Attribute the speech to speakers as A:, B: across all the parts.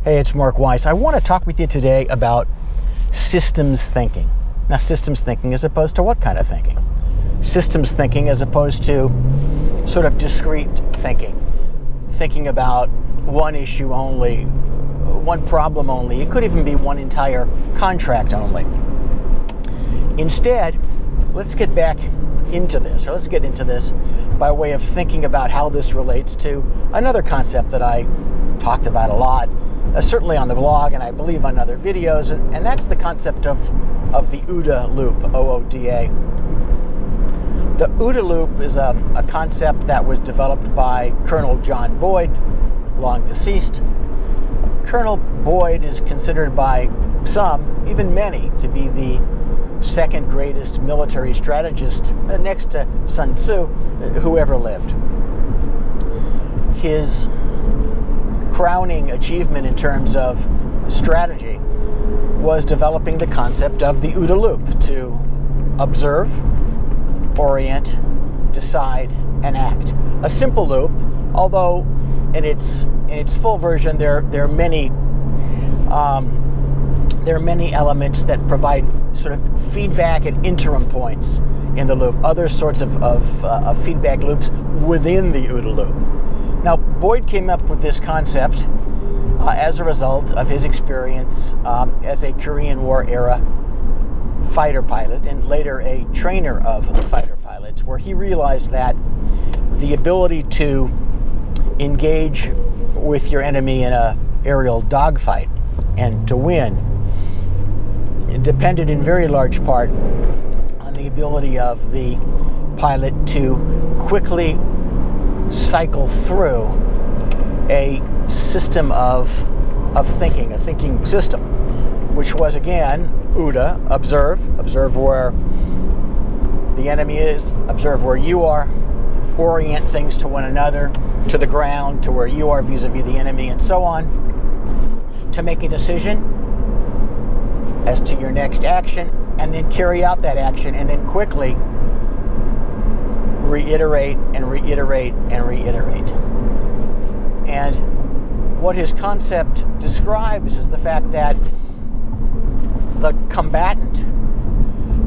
A: Hey, it's Mark Weiss. I want to talk with you today about systems thinking. Now, systems thinking as opposed to what kind of thinking? Systems thinking as opposed to sort of discrete thinking. Thinking about one issue only, one problem only. It could even be one entire contract only. Instead, let's get back into this, or let's get into this by way of thinking about how this relates to another concept that I talked about a lot, certainly on the blog and I believe on other videos, and that's the concept of the OODA loop, O-O-D-A. The OODA loop is a concept that was developed by Colonel John Boyd, long deceased. Colonel Boyd is considered by some, even many, to be the second greatest military strategist next to Sun Tzu who ever lived. His crowning achievement in terms of strategy was developing the concept of the OODA loop, to observe, orient, decide, and act. A simple loop, although in its full version there are many elements that provide sort of feedback at interim points in the loop, other sorts of feedback loops within the OODA loop. Now, Boyd came up with this concept as a result of his experience as a Korean War era fighter pilot and later a trainer of fighter pilots, where he realized that the ability to engage with your enemy in an aerial dogfight and to win depended in very large part on the ability of the pilot to quickly cycle through a system of thinking, a thinking system, which was again OODA, observe where the enemy is, observe where you are, orient things to one another, to the ground, to where you are vis-a-vis the enemy, and so on, to make a decision as to your next action, and then carry out that action, and then quickly reiterate and reiterate and reiterate. And what his concept describes is the fact that the combatant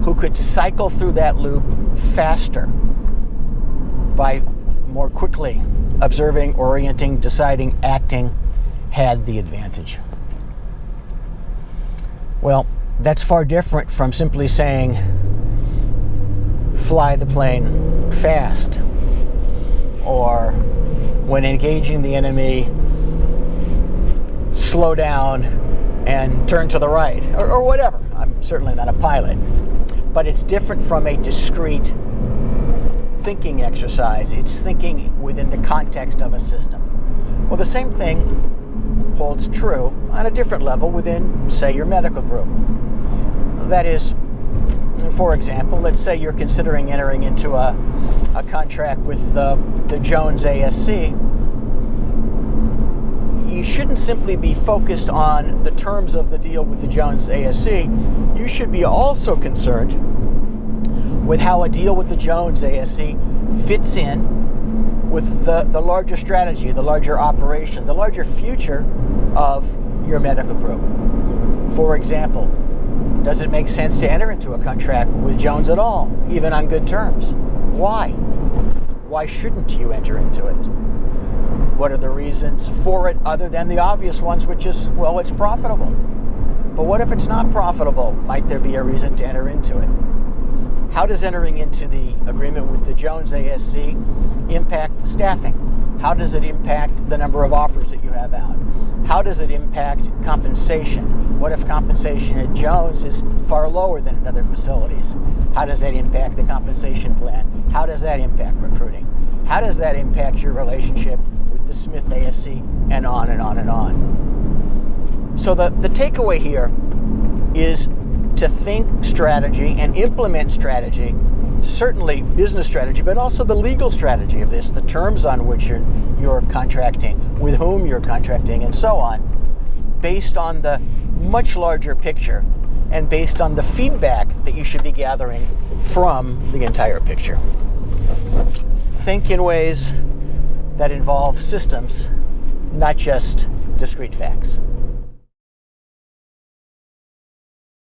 A: who could cycle through that loop faster by more quickly observing, orienting, deciding, acting, had the advantage. Well, that's far different from simply saying, fly the plane fast, or when engaging the enemy, slow down and turn to the right, or whatever. I'm certainly not a pilot, but it's different from a discrete thinking exercise. It's thinking within the context of a system. Well, the same thing holds true on a different level within, say, your medical group. That is, for example, let's say you're considering entering into a contract with the Jones ASC. You shouldn't simply be focused on the terms of the deal with the Jones ASC. You should be also concerned with how a deal with the Jones ASC fits in with the larger strategy, the larger operation, the larger future of your medical group. For example, does it make sense to enter into a contract with Jones at all, even on good terms? Why? Why shouldn't you enter into it? What are the reasons for it other than the obvious ones, which is, well, it's profitable. But what if it's not profitable? Might there be a reason to enter into it? How does entering into the agreement with the Jones ASC impact staffing? How does it impact the number of offers that you have out? How does it impact compensation? What if compensation at Jones is far lower than at other facilities? How does that impact the compensation plan? How does that impact recruiting? How does that impact your relationship with the Smith ASC, and on and on and on? So the takeaway here is to think strategy and implement strategy, certainly business strategy, but also the legal strategy of this, the terms on which you're contracting, with whom you're contracting, and so on, based on the much larger picture and based on the feedback that you should be gathering from the entire picture. Think in ways that involve systems, not just discrete facts.